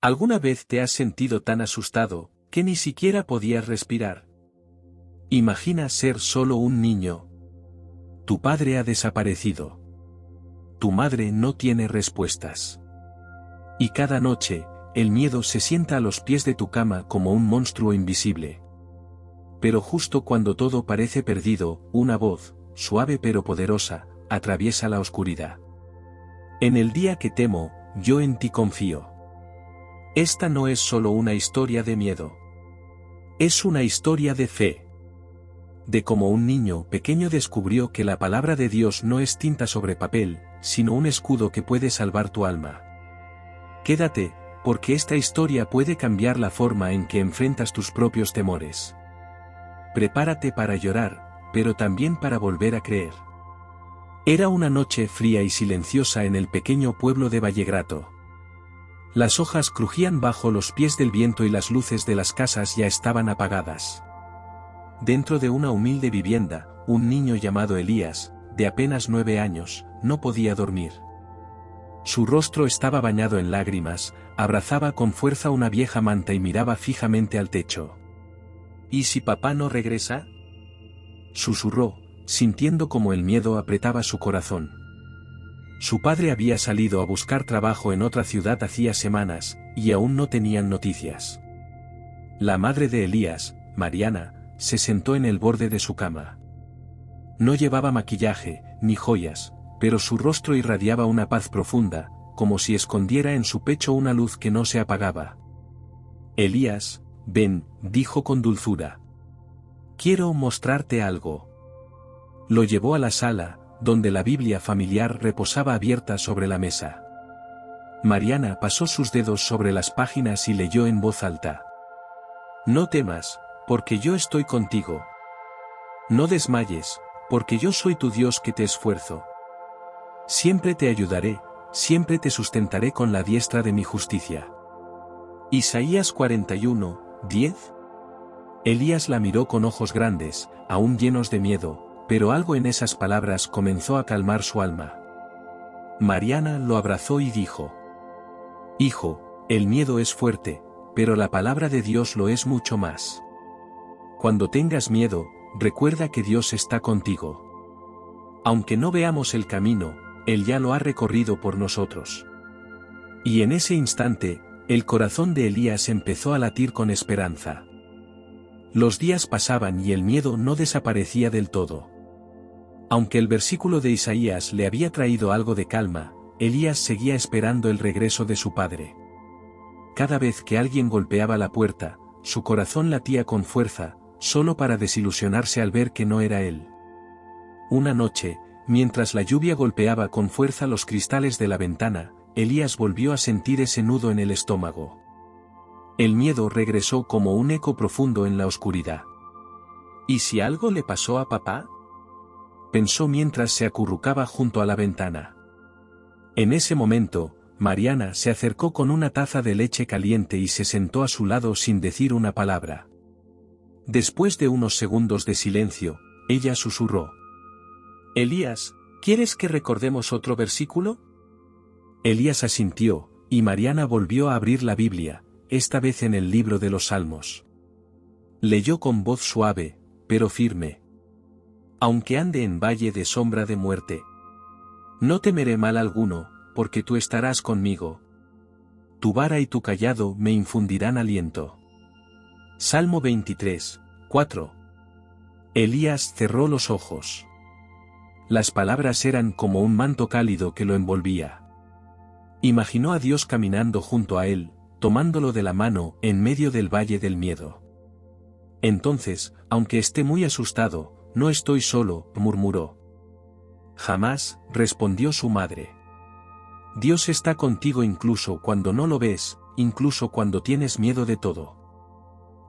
¿Alguna vez te has sentido tan asustado, que ni siquiera podías respirar? Imagina ser solo un niño. Tu padre ha desaparecido. Tu madre no tiene respuestas. Y cada noche, el miedo se sienta a los pies de tu cama como un monstruo invisible. Pero justo cuando todo parece perdido, una voz, suave pero poderosa, atraviesa la oscuridad. En el día que temo, yo en ti confío. Esta no es solo una historia de miedo. Es una historia de fe. De cómo un niño pequeño descubrió que la palabra de Dios no es tinta sobre papel, sino un escudo que puede salvar tu alma. Quédate, porque esta historia puede cambiar la forma en que enfrentas tus propios temores. Prepárate para llorar, pero también para volver a creer. Era una noche fría y silenciosa en el pequeño pueblo de Vallegrato. Las hojas crujían bajo los pies del viento y las luces de las casas ya estaban apagadas. Dentro de una humilde vivienda, un niño llamado Elías, de apenas 9 años, no podía dormir. Su rostro estaba bañado en lágrimas, abrazaba con fuerza una vieja manta y miraba fijamente al techo. ¿Y si papá no regresa?, susurró, sintiendo como el miedo apretaba su corazón. Su padre había salido a buscar trabajo en otra ciudad hacía semanas, y aún no tenían noticias. La madre de Elías, Mariana, se sentó en el borde de su cama. No llevaba maquillaje, ni joyas, pero su rostro irradiaba una paz profunda, como si escondiera en su pecho una luz que no se apagaba. Elías, ven, dijo con dulzura. Quiero mostrarte algo. Lo llevó a la sala, donde la Biblia familiar reposaba abierta sobre la mesa. Mariana pasó sus dedos sobre las páginas y leyó en voz alta. No temas, porque yo estoy contigo. No desmayes, porque yo soy tu Dios que te esfuerzo. Siempre te ayudaré, siempre te sustentaré con la diestra de mi justicia. Isaías 41, 10. Elías la miró con ojos grandes, aún llenos de miedo, pero algo en esas palabras comenzó a calmar su alma. Mariana lo abrazó y dijo: Hijo, el miedo es fuerte, pero la palabra de Dios lo es mucho más. Cuando tengas miedo, recuerda que Dios está contigo. Aunque no veamos el camino, Él ya lo ha recorrido por nosotros. Y en ese instante, el corazón de Elías empezó a latir con esperanza. Los días pasaban y el miedo no desaparecía del todo. Aunque el versículo de Isaías le había traído algo de calma, Elías seguía esperando el regreso de su padre. Cada vez que alguien golpeaba la puerta, su corazón latía con fuerza, solo para desilusionarse al ver que no era él. Una noche, mientras la lluvia golpeaba con fuerza los cristales de la ventana, Elías volvió a sentir ese nudo en el estómago. El miedo regresó como un eco profundo en la oscuridad. ¿Y si algo le pasó a papá?, pensó mientras se acurrucaba junto a la ventana. En ese momento, Mariana se acercó con una taza de leche caliente y se sentó a su lado sin decir una palabra. Después de unos segundos de silencio, ella susurró: Elías, ¿quieres que recordemos otro versículo? Elías asintió, y Mariana volvió a abrir la Biblia, esta vez en el libro de los Salmos. Leyó con voz suave, pero firme. Aunque ande en valle de sombra de muerte, no temeré mal alguno, porque tú estarás conmigo. Tu vara y tu cayado me infundirán aliento. Salmo 23, 4. Elías cerró los ojos. Las palabras eran como un manto cálido que lo envolvía. Imaginó a Dios caminando junto a él, tomándolo de la mano en medio del valle del miedo. Entonces, aunque esté muy asustado, no estoy solo, murmuró. Jamás, respondió su madre. Dios está contigo incluso cuando no lo ves, incluso cuando tienes miedo de todo.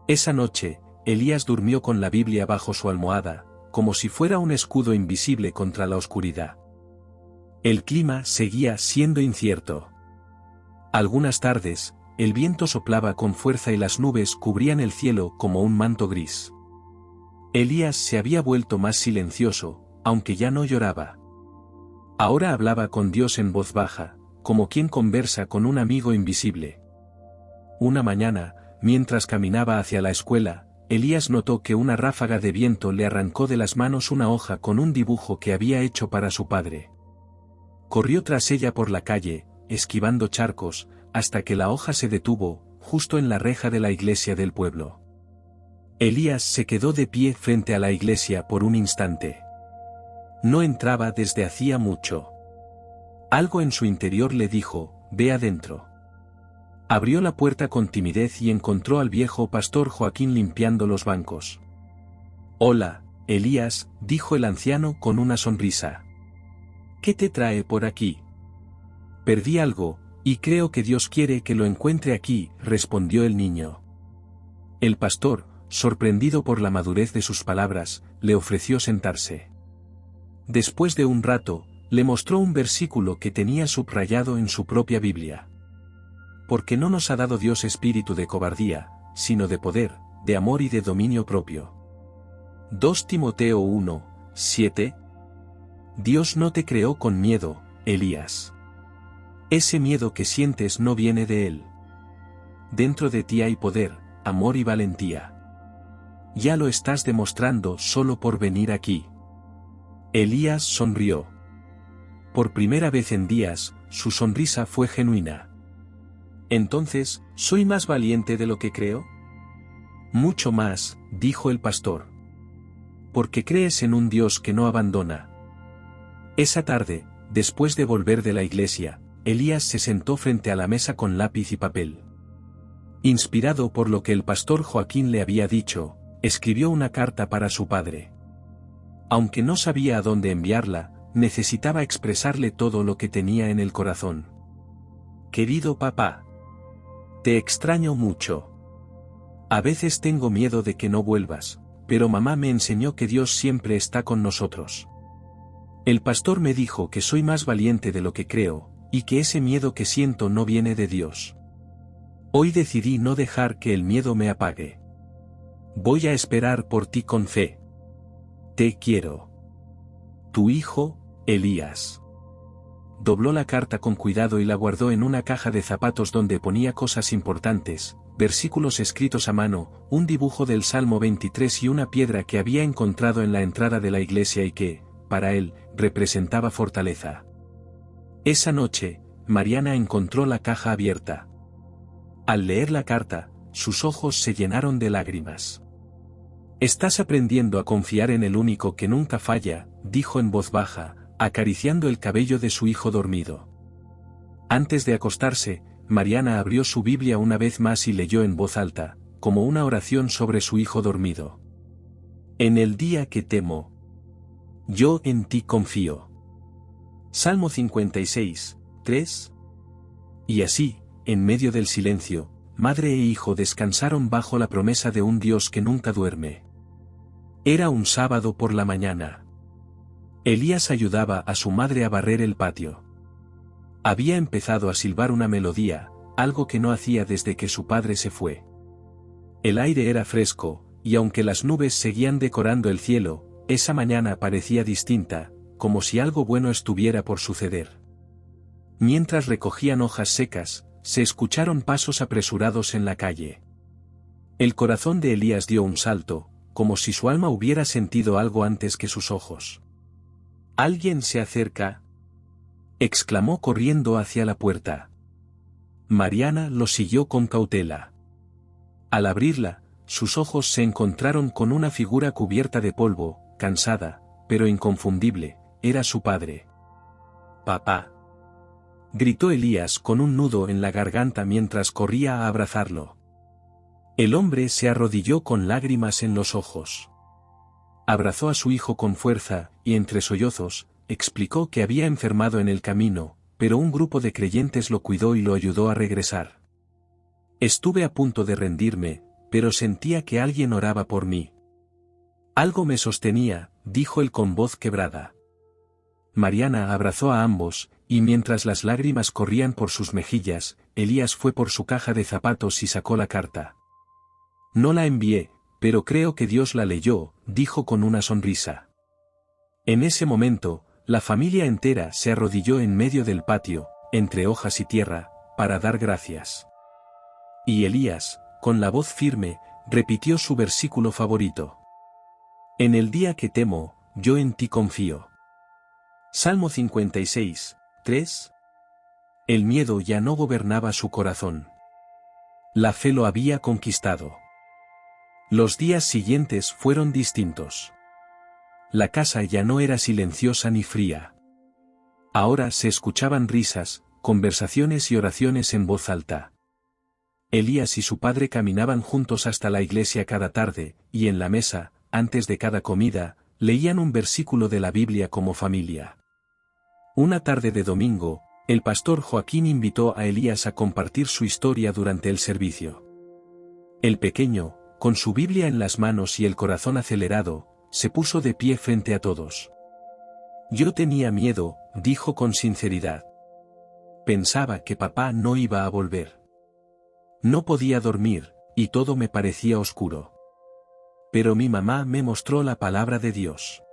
Esa noche, Elías durmió con la Biblia bajo su almohada, como si fuera un escudo invisible contra la oscuridad. El clima seguía siendo incierto. Algunas tardes, el viento soplaba con fuerza y las nubes cubrían el cielo como un manto gris. Elías se había vuelto más silencioso, aunque ya no lloraba. Ahora hablaba con Dios en voz baja, como quien conversa con un amigo invisible. Una mañana, mientras caminaba hacia la escuela, Elías notó que una ráfaga de viento le arrancó de las manos una hoja con un dibujo que había hecho para su padre. Corrió tras ella por la calle, esquivando charcos, hasta que la hoja se detuvo, justo en la reja de la iglesia del pueblo. Elías se quedó de pie frente a la iglesia por un instante. No entraba desde hacía mucho. Algo en su interior le dijo, ve adentro. Abrió la puerta con timidez y encontró al viejo pastor Joaquín limpiando los bancos. Hola, Elías, dijo el anciano con una sonrisa. ¿Qué te trae por aquí? Perdí algo, y creo que Dios quiere que lo encuentre aquí, respondió el niño. El pastor, sorprendido por la madurez de sus palabras, le ofreció sentarse. Después de un rato, le mostró un versículo que tenía subrayado en su propia Biblia. Porque no nos ha dado Dios espíritu de cobardía, sino de poder, de amor y de dominio propio. 2 Timoteo 1, 7. Dios no te creó con miedo, Elías. Ese miedo que sientes no viene de Él. Dentro de ti hay poder, amor y valentía. Ya lo estás demostrando solo por venir aquí. Elías sonrió. Por primera vez en días, su sonrisa fue genuina. Entonces, ¿soy más valiente de lo que creo? Mucho más, dijo el pastor. Porque crees en un Dios que no abandona. Esa tarde, después de volver de la iglesia, Elías se sentó frente a la mesa con lápiz y papel. Inspirado por lo que el pastor Joaquín le había dicho, escribió una carta para su padre. Aunque no sabía a dónde enviarla, necesitaba expresarle todo lo que tenía en el corazón. Querido papá, te extraño mucho. A veces tengo miedo de que no vuelvas, pero mamá me enseñó que Dios siempre está con nosotros. El pastor me dijo que soy más valiente de lo que creo, y que ese miedo que siento no viene de Dios. Hoy decidí no dejar que el miedo me apague. Voy a esperar por ti con fe. Te quiero. Tu hijo, Elías. Dobló la carta con cuidado y la guardó en una caja de zapatos donde ponía cosas importantes, versículos escritos a mano, un dibujo del Salmo 23 y una piedra que había encontrado en la entrada de la iglesia y que, para él, representaba fortaleza. Esa noche, Mariana encontró la caja abierta. Al leer la carta, sus ojos se llenaron de lágrimas. Estás aprendiendo a confiar en el único que nunca falla, dijo en voz baja, acariciando el cabello de su hijo dormido. Antes de acostarse, Mariana abrió su Biblia una vez más y leyó en voz alta, como una oración sobre su hijo dormido. En el día que temo, yo en ti confío. Salmo 56, 3. Y así, en medio del silencio, madre e hijo descansaron bajo la promesa de un Dios que nunca duerme. Era un sábado por la mañana. Elías ayudaba a su madre a barrer el patio. Había empezado a silbar una melodía, algo que no hacía desde que su padre se fue. El aire era fresco, y aunque las nubes seguían decorando el cielo, esa mañana parecía distinta, como si algo bueno estuviera por suceder. Mientras recogían hojas secas, se escucharon pasos apresurados en la calle. El corazón de Elías dio un salto, como si su alma hubiera sentido algo antes que sus ojos. «¿Alguien se acerca?», exclamó corriendo hacia la puerta. Mariana lo siguió con cautela. Al abrirla, sus ojos se encontraron con una figura cubierta de polvo, cansada, pero inconfundible, era su padre. «Papá», gritó Elías con un nudo en la garganta mientras corría a abrazarlo. El hombre se arrodilló con lágrimas en los ojos. Abrazó a su hijo con fuerza, y entre sollozos, explicó que había enfermado en el camino, pero un grupo de creyentes lo cuidó y lo ayudó a regresar. Estuve a punto de rendirme, pero sentía que alguien oraba por mí. Algo me sostenía, dijo él con voz quebrada. Mariana abrazó a ambos, y mientras las lágrimas corrían por sus mejillas, Elías fue por su caja de zapatos y sacó la carta. No la envié, pero creo que Dios la leyó, dijo con una sonrisa. En ese momento, la familia entera se arrodilló en medio del patio, entre hojas y tierra, para dar gracias. Y Elías, con la voz firme, repitió su versículo favorito. En el día que temo, yo en ti confío. Salmo 56, 3. El miedo ya no gobernaba su corazón. La fe lo había conquistado. Los días siguientes fueron distintos. La casa ya no era silenciosa ni fría. Ahora se escuchaban risas, conversaciones y oraciones en voz alta. Elías y su padre caminaban juntos hasta la iglesia cada tarde, y en la mesa, antes de cada comida, leían un versículo de la Biblia como familia. Una tarde de domingo, el pastor Joaquín invitó a Elías a compartir su historia durante el servicio. El pequeño, con su Biblia en las manos y el corazón acelerado, se puso de pie frente a todos. Yo tenía miedo, dijo con sinceridad. Pensaba que papá no iba a volver. No podía dormir, y todo me parecía oscuro. Pero mi mamá me mostró la palabra de Dios.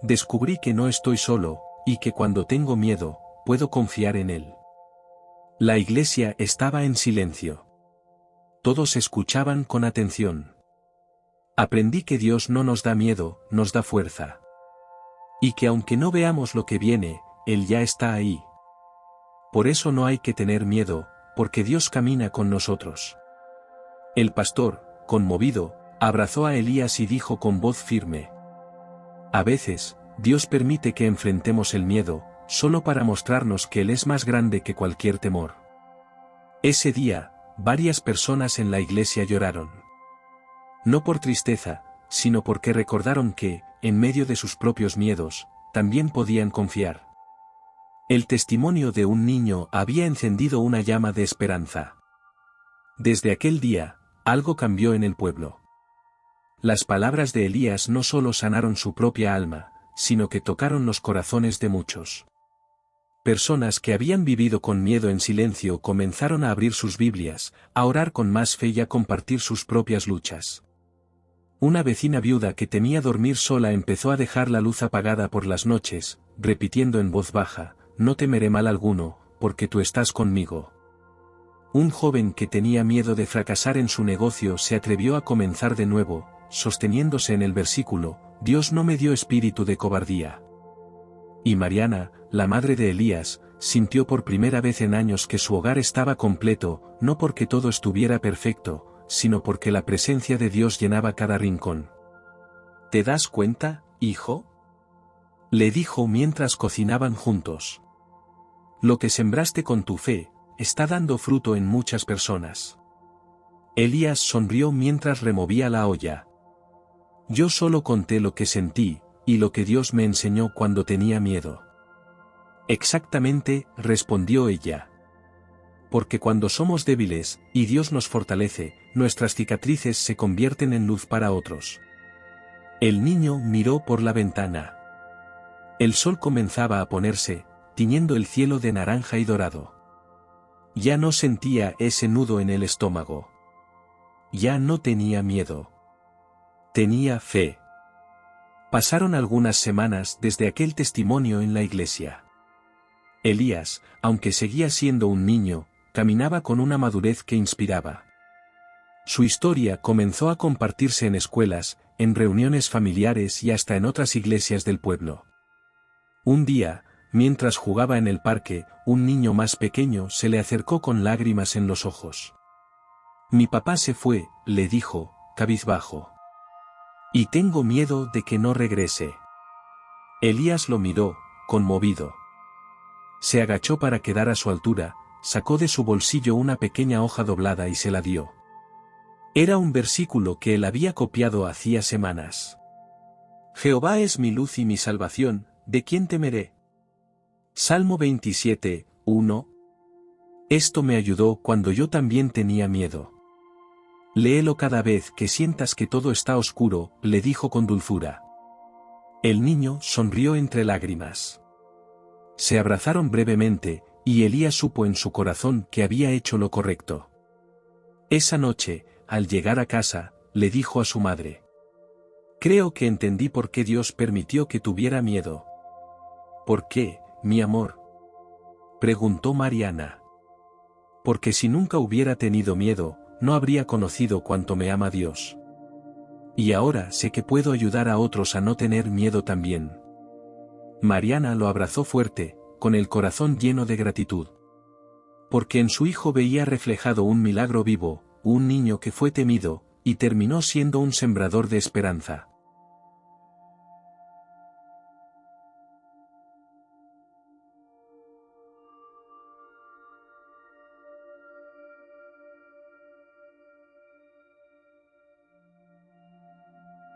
Descubrí que no estoy solo, y que cuando tengo miedo, puedo confiar en Él. La iglesia estaba en silencio. Todos escuchaban con atención. Aprendí que Dios no nos da miedo, nos da fuerza. Y que aunque no veamos lo que viene, Él ya está ahí. Por eso no hay que tener miedo, porque Dios camina con nosotros. El pastor, conmovido, abrazó a Elías y dijo con voz firme: a veces, Dios permite que enfrentemos el miedo, solo para mostrarnos que Él es más grande que cualquier temor. Ese día, varias personas en la iglesia lloraron. No por tristeza, sino porque recordaron que, en medio de sus propios miedos, también podían confiar. El testimonio de un niño había encendido una llama de esperanza. Desde aquel día, algo cambió en el pueblo. Las palabras de Elías no solo sanaron su propia alma, sino que tocaron los corazones de muchos. Personas que habían vivido con miedo en silencio comenzaron a abrir sus Biblias, a orar con más fe y a compartir sus propias luchas. Una vecina viuda que temía dormir sola empezó a dejar la luz apagada por las noches, repitiendo en voz baja: no temeré mal alguno, porque tú estás conmigo. Un joven que tenía miedo de fracasar en su negocio se atrevió a comenzar de nuevo, sosteniéndose en el versículo: Dios no me dio espíritu de cobardía. Y Mariana, la madre de Elías, sintió por primera vez en años que su hogar estaba completo, no porque todo estuviera perfecto, sino porque la presencia de Dios llenaba cada rincón. ¿Te das cuenta, hijo?, le dijo mientras cocinaban juntos. Lo que sembraste con tu fe, está dando fruto en muchas personas. Elías sonrió mientras removía la olla. Yo solo conté lo que sentí, y lo que Dios me enseñó cuando tenía miedo. Exactamente, respondió ella. Porque cuando somos débiles, y Dios nos fortalece, nuestras cicatrices se convierten en luz para otros. El niño miró por la ventana. El sol comenzaba a ponerse, tiñendo el cielo de naranja y dorado. Ya no sentía ese nudo en el estómago. Ya no tenía miedo. Tenía fe. Pasaron algunas semanas desde aquel testimonio en la iglesia. Elías, aunque seguía siendo un niño, caminaba con una madurez que inspiraba. Su historia comenzó a compartirse en escuelas, en reuniones familiares y hasta en otras iglesias del pueblo. Un día, mientras jugaba en el parque, un niño más pequeño se le acercó con lágrimas en los ojos. Mi papá se fue, le dijo, cabizbajo. Y tengo miedo de que no regrese. Elías lo miró, conmovido. Se agachó para quedar a su altura, sacó de su bolsillo una pequeña hoja doblada y se la dio. Era un versículo que él había copiado hacía semanas. Jehová es mi luz y mi salvación, ¿de quién temeré? Salmo 27, 1. Esto me ayudó cuando yo también tenía miedo. Léelo cada vez que sientas que todo está oscuro, le dijo con dulzura. El niño sonrió entre lágrimas. Se abrazaron brevemente, y Elías supo en su corazón que había hecho lo correcto. Esa noche, al llegar a casa, le dijo a su madre: creo que entendí por qué Dios permitió que tuviera miedo. ¿Por qué, mi amor?, preguntó Mariana. Porque si nunca hubiera tenido miedo, no habría conocido cuánto me ama Dios. Y ahora sé que puedo ayudar a otros a no tener miedo también. Mariana lo abrazó fuerte, con el corazón lleno de gratitud. Porque en su hijo veía reflejado un milagro vivo, un niño que fue temido, y terminó siendo un sembrador de esperanza.